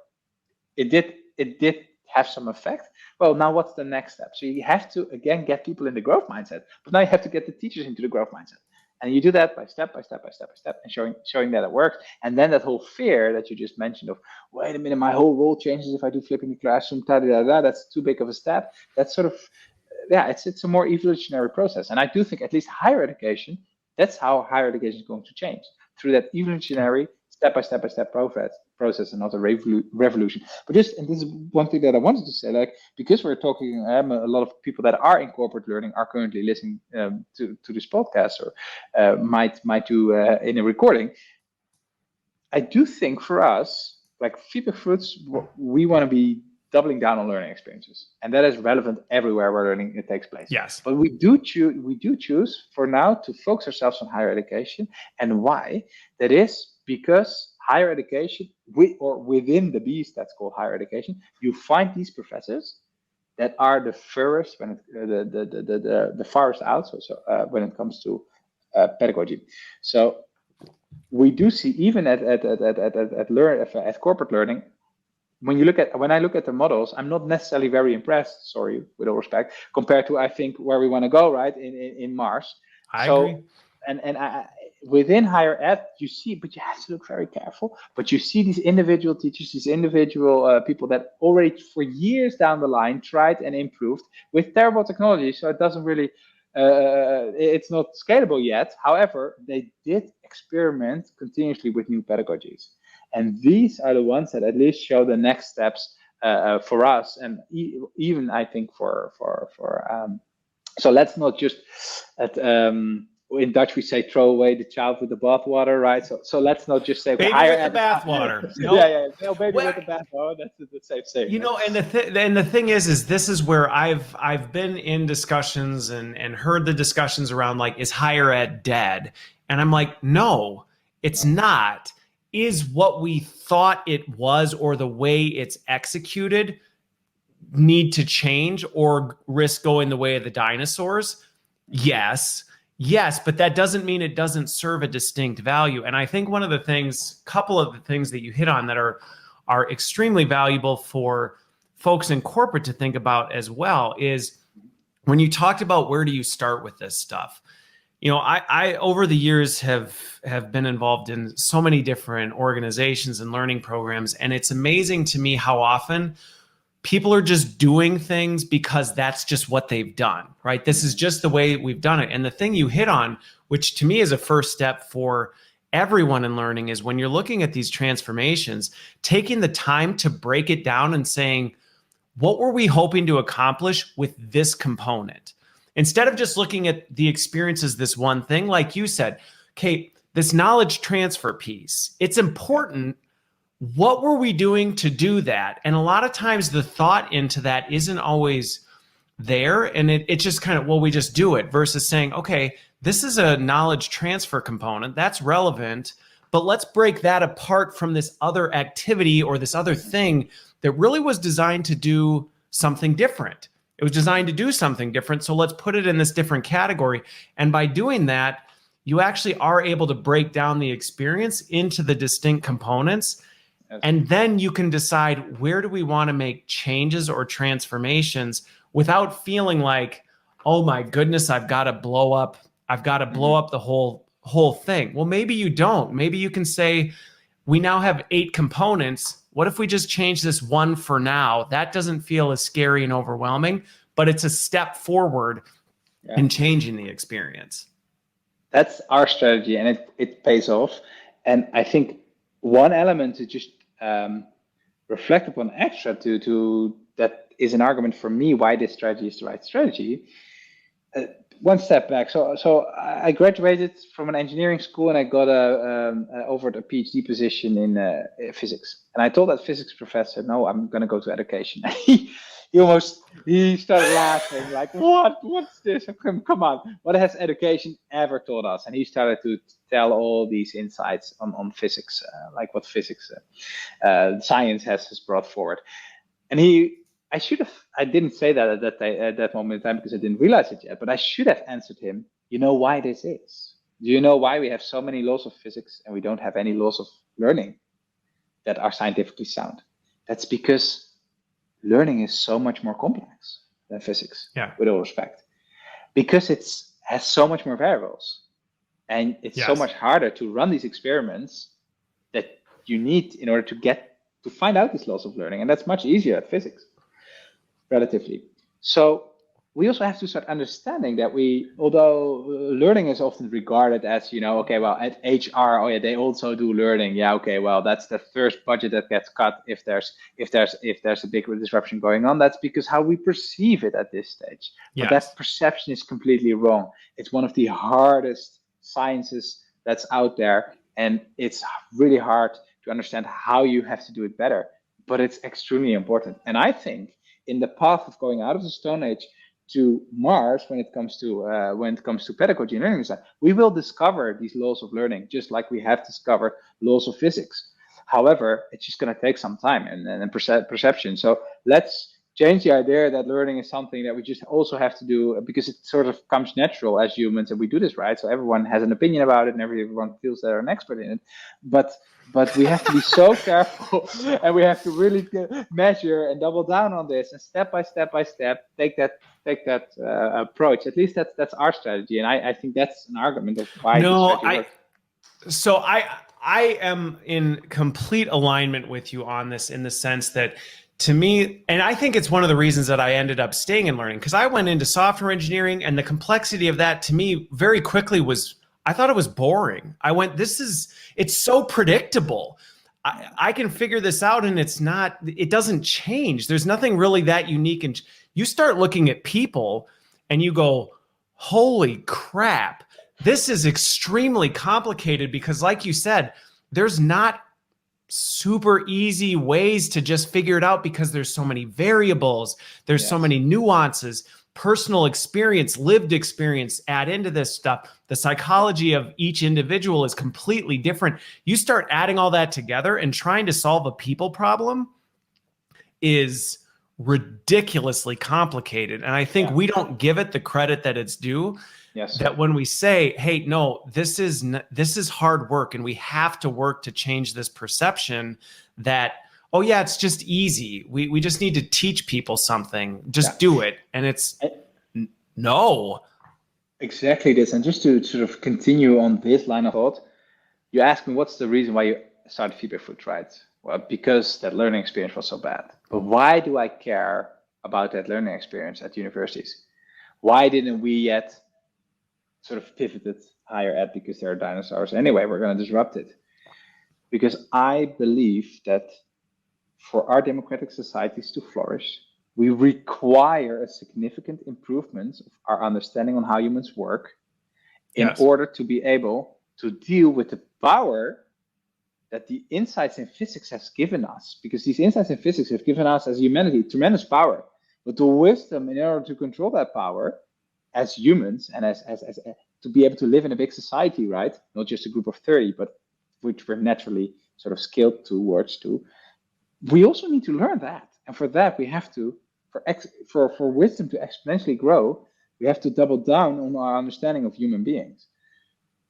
It did have some effect. Well, now what's the next step? So you have to, again, get people in the growth mindset, but now you have to get the teachers into the growth mindset. And you do that by step, and showing that it works. And then that whole fear that you just mentioned of, wait a minute, my whole role changes if I do flipping the classroom, that's too big of a step. That's sort of, it's a more evolutionary process. And I do think at least higher education, that's how higher education is going to change, through that evolutionary step-by-step process and not a revolution. But just, and this is one thing that I wanted to say, like, because we're talking, a lot of people that are in corporate learning are currently listening to this podcast, or might do in a recording. I do think for us, like FeedbackFruits, we want to be doubling down on learning experiences, and that is relevant everywhere where learning takes place. Yes. But we do choose for now to focus ourselves on higher education. And why? That is because higher education, within the beast that's called higher education, you find these professors that are the furthest, the farthest out. So when it comes to pedagogy, so we do see even at corporate learning. When I look at the models, I'm not necessarily very impressed. Sorry, with all respect, compared to I think where we want to go, right, in Mars. I agree. And within higher ed, you see, but you have to look very careful. But you see these individual teachers, these individual people that already for years down the line tried and improved with terrible technology. So it doesn't really, it's not scalable yet. However, they did experiment continuously with new pedagogies. And these are the ones that at least show the next steps for us, and even I think for so let's not just in Dutch we say throw away the child with the bathwater, right? So let's not just say baby higher with the bathwater. Nope. No baby with the bathwater. That's the safe saying. You know, and the thing is this is where I've been in discussions and heard the discussions around, like, is higher ed dead? And I'm like, no, it's not. Is what we thought it was, or the way it's executed, need to change or risk going the way of the dinosaurs? Yes, but that doesn't mean it doesn't serve a distinct value. And I think couple of the things that you hit on that are extremely valuable for folks in corporate to think about as well is when you talked about where do you start with this stuff. You know, I over the years have been involved in so many different organizations and learning programs, and it's amazing to me how often people are just doing things because that's just what they've done, right? This is just the way we've done it. And the thing you hit on, which to me is a first step for everyone in learning, is when you're looking at these transformations, taking the time to break it down and saying, what were we hoping to accomplish with this component? Instead of just looking at the experience as this one thing, like you said, Kate, this knowledge transfer piece, it's important. What were we doing to do that? And a lot of times the thought into that isn't always there. And it just kind of, well, we just do it, versus saying, okay, this is a knowledge transfer component that's relevant, but let's break that apart from this other activity or this other thing that really was designed to do something different. It was designed to do something different. So let's put it in this different category. And by doing that, you actually are able to break down the experience into the distinct components. And then you can decide, where do we want to make changes or transformations without feeling like, oh my goodness, I've got to blow up the whole thing. Well, maybe you don't. Maybe you can say, we now have 8 components. What if we just change this one for now? That doesn't feel as scary and overwhelming, but it's a step forward in changing the experience. That's our strategy, and it pays off. And I think one element to just reflect upon extra to that is an argument for me why this strategy is the right strategy. One step back. So I graduated from an engineering school, and I got offered a PhD position in physics. And I told that physics professor, no, I'm going to go to education. he started laughing like, what's this? Come on, what has education ever taught us? And he started to tell all these insights on physics, like what physics, science has brought forward. And I didn't say that at that moment in time because I didn't realize it yet, but I should have answered him, you know why this is? Do you know why we have so many laws of physics and we don't have any laws of learning that are scientifically sound? That's because learning is so much more complex than physics, with all respect, because it has so much more variables, and it's so much harder to run these experiments that you need in order to find out these laws of learning, and that's much easier at physics, relatively. So we also have to start understanding that although learning is often regarded as, okay, well, at HR, oh yeah, they also do learning. Yeah, okay, well, that's the first budget that gets cut if there's a big disruption going on. That's because how we perceive it at this stage. But that perception is completely wrong. It's one of the hardest sciences that's out there, and it's really hard to understand how you have to do it better. But it's extremely important. And I think in the path of going out of the Stone Age to Mars, when it comes to pedagogy and learning design, we will discover these laws of learning, just like we have discovered laws of physics. However, it's just going to take some time and perception. So let's change the idea that learning is something that we just also have to do because it sort of comes natural as humans, and we do this, right? So everyone has an opinion about it, and everyone feels they're an expert in it. But we have to be so careful, and we have to really measure and double down on this, and step by step take that approach. At least that's our strategy, and I think that's an argument of why this strategy works. So I am in complete alignment with you on this, in the sense that, to me, and I think it's one of the reasons that I ended up staying in learning, because I went into software engineering, and the complexity of that to me very quickly I thought it was boring. It's so predictable. I can figure this out, and it doesn't change. There's nothing really that unique. And you start looking at people and you go, holy crap, this is extremely complicated, because like you said, there's not super easy ways to just figure it out, because there's so many variables, there's so many nuances, personal experience, lived experience add into this stuff. The psychology of each individual is completely different. You start adding all that together, and trying to solve a people problem is ridiculously complicated. And I think we don't give it the credit that it's due. Yes. That when we say, hey, no, this is hard work, and we have to work to change this perception that, oh yeah, it's just easy. We just need to teach people something. Just do it. And it's no. Exactly this. And just to sort of continue on this line of thought, you asked me what's the reason why you started FeedbackFruits, right? Well, because that learning experience was so bad. But why do I care about that learning experience at universities? Why didn't we yet sort of pivoted higher ed? Because there are dinosaurs. Anyway, we're going to disrupt it. Because I believe that for our democratic societies to flourish, we require a significant improvement of our understanding on how humans work in order to be able to deal with the power that the insights in physics has given us. Because these insights in physics have given us as humanity tremendous power. But the wisdom in order to control that power as humans, and as to be able to live in a big society, right? Not just a group of 30, but which we're naturally sort of skilled towards to. We also need to learn that. And for that, we have to, for wisdom to exponentially grow, we have to double down on our understanding of human beings.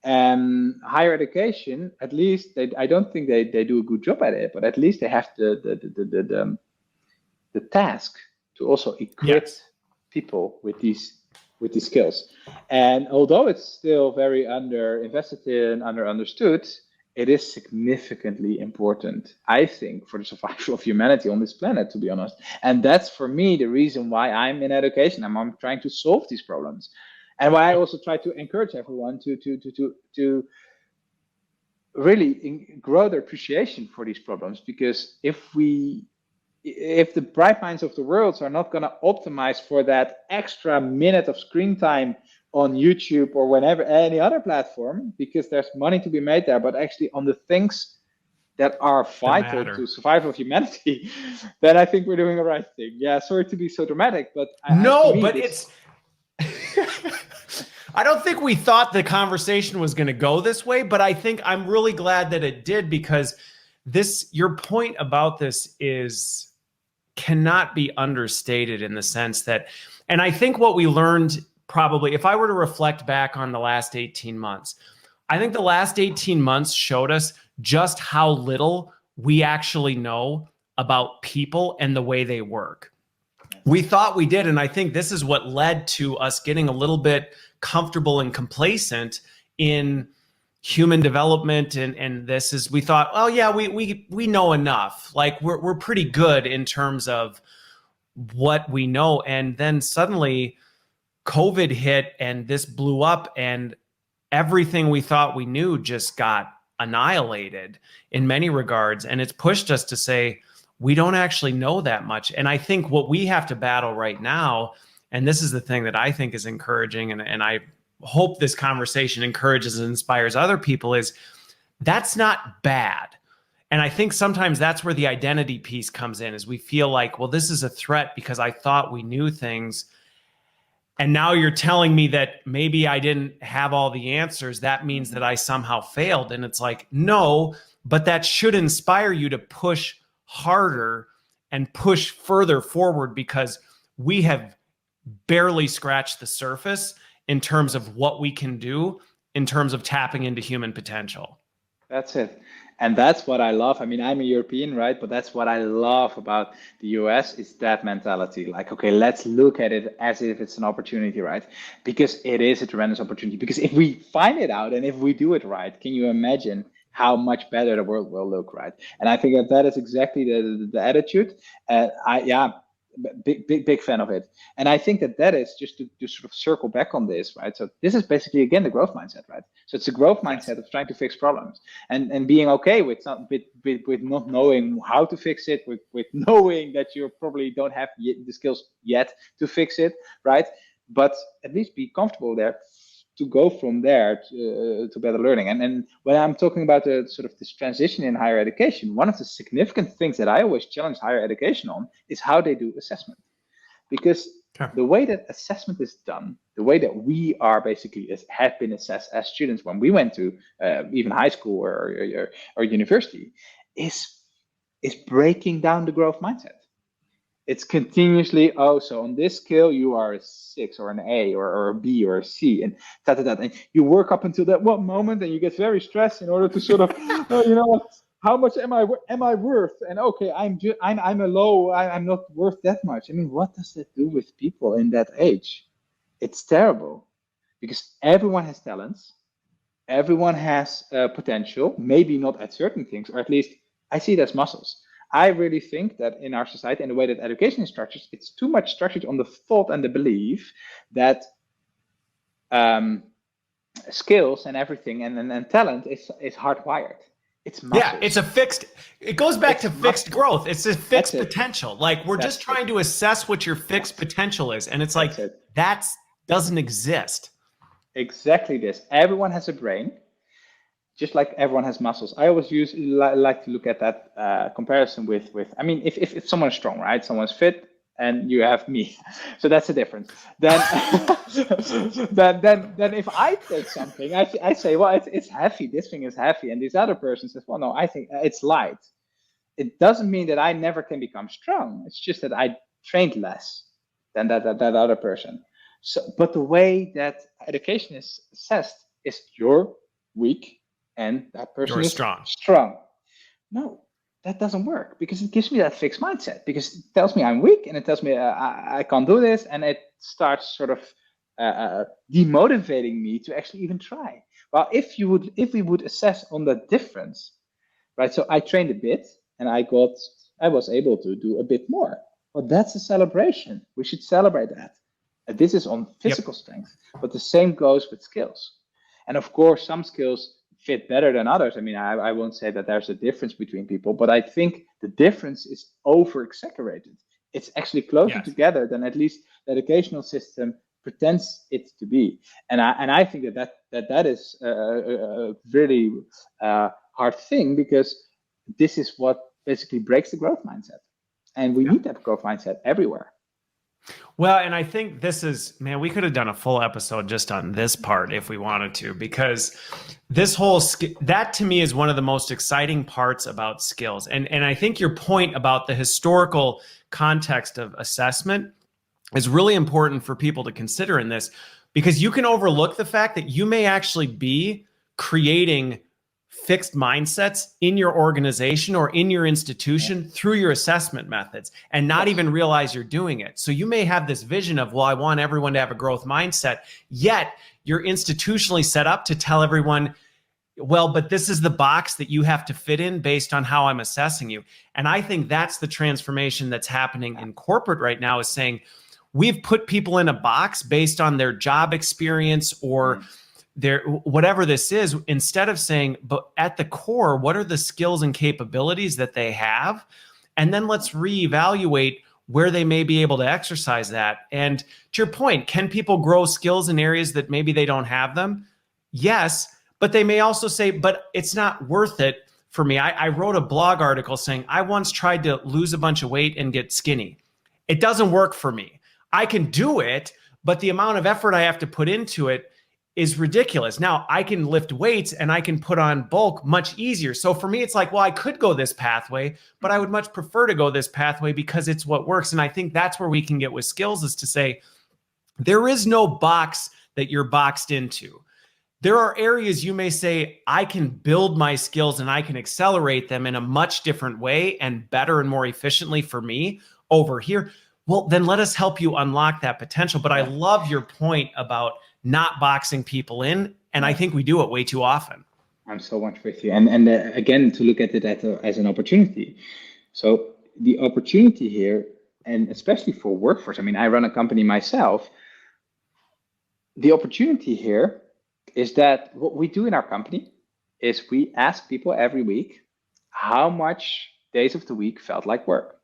And higher education, at least, I don't think they do a good job at it, but at least they have the task to also equip people with these skills. And although it's still very underinvested in, understood, it is significantly important, I think, for the survival of humanity on this planet, to be honest. And that's, for me, the reason why I'm in education. I'm trying to solve these problems. And why I also try to encourage everyone to really grow their appreciation for these problems. Because if the bright minds of the world are not going to optimize for that extra minute of screen time on YouTube or whenever any other platform, because there's money to be made there, but actually on the things that are vital matter. to survival of humanity, then I think we're doing the right thing. Yeah, sorry to be so dramatic, but to No, me, but this. it's I don't think we thought the conversation was going to go this way, but I think I'm really glad that it did, because your point about this is cannot be understated, in the sense that, and I think what we learned, probably, if I were to reflect back on the last 18 months, I think the last 18 months showed us just how little we actually know about people and the way they work. We thought we did, and I think this is what led to us getting a little bit comfortable and complacent in human development. And this is, we thought, oh yeah, we know enough. Like we're pretty good in terms of what we know. And then suddenly COVID hit and this blew up, and everything we thought we knew just got annihilated in many regards. And it's pushed us to say, we don't actually know that much. And I think what we have to battle right now, and this is the thing that I think is encouraging, and I hope this conversation encourages and inspires other people, is that's not bad. And I think sometimes that's where the identity piece comes in, is we feel like, well, this is a threat because I thought we knew things. And now you're telling me that maybe I didn't have all the answers. That means that I somehow failed. And it's like, no, but that should inspire you to push harder and push further forward, because we have barely scratched the surface in terms of what we can do in terms of tapping into human potential. That's it. And that's what I love. I mean, I'm a European, right? But that's what I love about the US is that mentality. Like, okay, let's look at it as if it's an opportunity, right? Because it is a tremendous opportunity. Because if we find it out and if we do it right, can you imagine how much better the world will look, right? And I think that is exactly the attitude. Big fan of it. And I think that is just to sort of circle back on this, right? So this is basically, again, the growth mindset, right? So it's a growth mindset of trying to fix problems and being okay with not knowing how to fix it, with knowing that you probably don't have the skills yet to fix it, right? But at least be comfortable there to go from there to better learning. And when I'm talking about the sort of this transition in higher education, one of the significant things that I always challenge higher education on is how they do assessment. Because the way that assessment is done, the way that we are basically have been assessed as students when we went to even high school or university, is breaking down the growth mindset. It's continuously, oh, so on this scale, you are a 6 or an A or a B or a C, and and you work up until that one moment, and you get very stressed in order to sort of, how much am I worth? And okay, I'm a low, I'm not worth that much. I mean, what does that do with people in that age? It's terrible, because everyone has talents, everyone has potential, maybe not at certain things, or at least I see it as muscles. I really think that in our society and the way that education is structured, it's too much structured on the thought and the belief that skills and everything and talent is hardwired. It's muscles. Yeah, it's a fixed, it goes back to fixed growth. It's a fixed potential. Like we're just trying to assess what your fixed potential is. And it's like, that doesn't exist. Exactly this. Everyone has a brain, just like everyone has muscles. I always like to look at that comparison with I mean, if someone is strong, right? Someone's fit, and you have me, so that's the difference. Then then if I take something, I say, well, it's heavy. This thing is heavy, and this other person says, well, no, I think it's light. It doesn't mean that I never can become strong. It's just that I trained less than that other person. So, but the way that education is assessed is you're weak and that person is strong. No, that doesn't work, because it gives me that fixed mindset, because it tells me I'm weak, and it tells me I can't do this, and it starts sort of demotivating me to actually even try. Well, if we would assess on the difference, right? So I trained a bit, and I was able to do a bit more. Well, that's a celebration. We should celebrate that. And this is on physical strength, but the same goes with skills. And of course, some skills fit better than others. I mean, I won't say that there's a difference between people, but I think the difference is over-exaggerated. It's actually closer together than at least the educational system pretends it to be. And I think that is a really hard thing, because this is what basically breaks the growth mindset. And we need that growth mindset everywhere. Well, and I think this is, man, we could have done a full episode just on this part if we wanted to, because this whole, that to me is one of the most exciting parts about skills. And I think your point about the historical context of assessment is really important for people to consider in this, because you can overlook the fact that you may actually be creating fixed mindsets in your organization or in your institution through your assessment methods and not even realize you're doing it. So you may have this vision of, well, I want everyone to have a growth mindset, yet you're institutionally set up to tell everyone, well, but this is the box that you have to fit in based on how I'm assessing you. And I think that's the transformation that's happening in corporate right now, is saying we've put people in a box based on their job experience or their whatever this is, instead of saying, but at the core, what are the skills and capabilities that they have? And then let's reevaluate where they may be able to exercise that. And to your point, can people grow skills in areas that maybe they don't have them? Yes, but they may also say, but it's not worth it for me. I wrote a blog article saying, I once tried to lose a bunch of weight and get skinny. It doesn't work for me. I can do it, but the amount of effort I have to put into it is ridiculous. Now I can lift weights and I can put on bulk much easier. So for me, it's like, well, I could go this pathway, but I would much prefer to go this pathway because it's what works. And I think that's where we can get with skills, is to say, there is no box that you're boxed into. There are areas you may say, I can build my skills and I can accelerate them in a much different way and better and more efficiently for me over here. Well, then let us help you unlock that potential. But I love your point about not boxing people in. And I think we do it way too often. I'm so much with you. And again, to look at it as an opportunity. So the opportunity here, and especially for workforce, I mean, I run a company myself. The opportunity here is that what we do in our company is we ask people every week how much days of the week felt like work.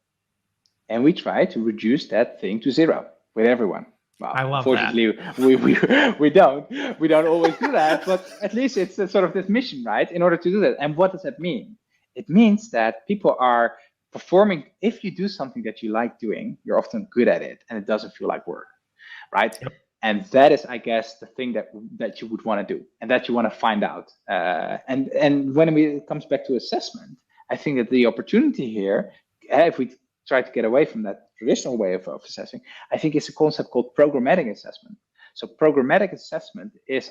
And we try to reduce that thing to 0 with everyone. Well, I love unfortunately, that. we don't always do that, but at least it's sort of this mission, right? In order to do that. And what does that mean? It means that people are performing. If you do something that you like doing, you're often good at it and it doesn't feel like work, right? Yep. And that is, I guess, the thing that you would want to do and that you want to find out. And when it comes back to assessment, I think that the opportunity here, if we try to get away from that traditional way of assessing, I think it's a concept called programmatic assessment. So programmatic assessment is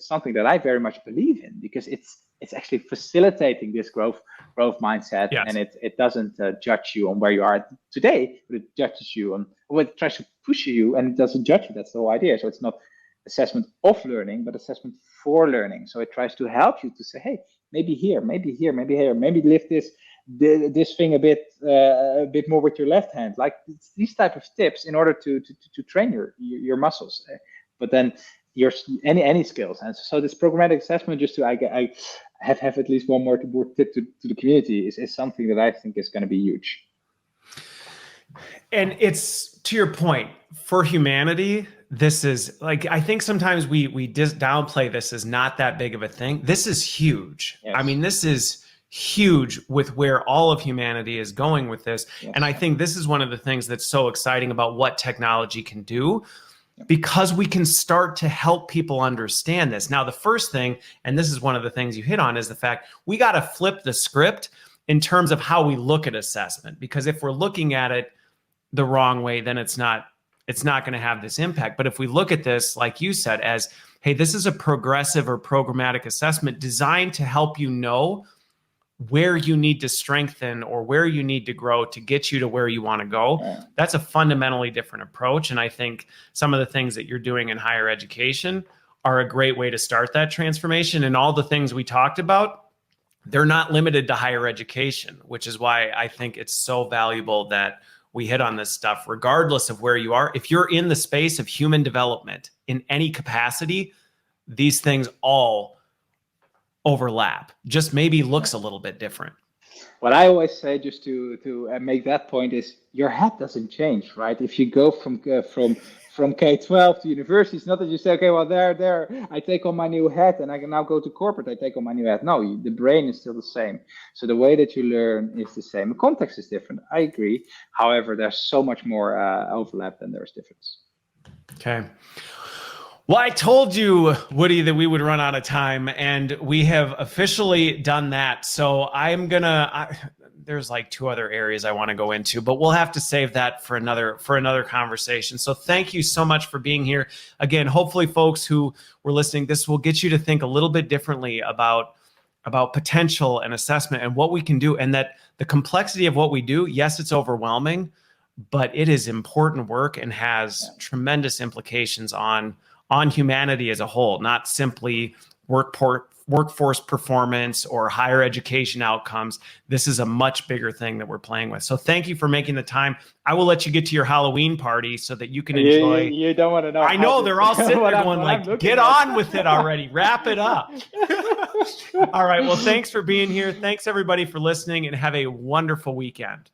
something that I very much believe in, because it's actually facilitating this growth mindset. Yes. And it doesn't judge you on where you are today, but it judges you on, well, it tries to push you and it doesn't judge you. That's the whole idea. So it's not assessment of learning, but assessment for learning. So it tries to help you to say, hey, maybe here, maybe here, maybe here, maybe lift this thing a bit more with your left hand, like these type of tips in order to train your muscles. But then your any skills. And so this programmatic assessment, just to I have at least one more tip to the community, is something that I think is going to be huge. And it's, to your point, for humanity, this is like, I think sometimes we downplay this as not that big of a thing. This is huge. Yes. I mean, this is huge with where all of humanity is going with this. Yes. And I think this is one of the things that's so exciting about what technology can do, because we can start to help people understand this. Now, the first thing, and this is one of the things you hit on, is the fact we got to flip the script in terms of how we look at assessment. Because if we're looking at it the wrong way, then it's not going to have this impact. But if we look at this, like you said, as, hey, this is a progressive or programmatic assessment designed to help you know where you need to strengthen or where you need to grow to get you to where you want to go. Yeah. That's a fundamentally different approach. And I think some of the things that you're doing in higher education are a great way to start that transformation. And all the things we talked about, they're not limited to higher education, which is why I think it's so valuable that we hit on this stuff, regardless of where you are. If you're in the space of human development in any capacity, these things all overlap, just maybe looks a little bit different. What I always say, just to make that point, is your head doesn't change, right? If you go from from K-12 to university. It's not that you say, okay, well, there, I take on my new hat and I can now go to corporate. I take on my new hat. No, the brain is still the same. So the way that you learn is the same. The context is different. I agree. However, there's so much more overlap than there's difference. Okay. Well, I told you, Woody, that we would run out of time, and we have officially done that. So there's like 2 other areas I want to go into, but we'll have to save that for another conversation. So thank you so much for being here. Again, hopefully folks who were listening, this will get you to think a little bit differently about potential and assessment and what we can do, and that the complexity of what we do, yes, it's overwhelming, but it is important work and has tremendous implications on humanity as a whole, not simply workforce performance or higher education outcomes. This is a much bigger thing that we're playing with. So thank you for making the time. I will let you get to your Halloween party so that you can enjoy. You don't want to know. I know they're all sitting there going like, get on with it already. Wrap it up. All right. Well, thanks for being here. Thanks everybody for listening, and have a wonderful weekend.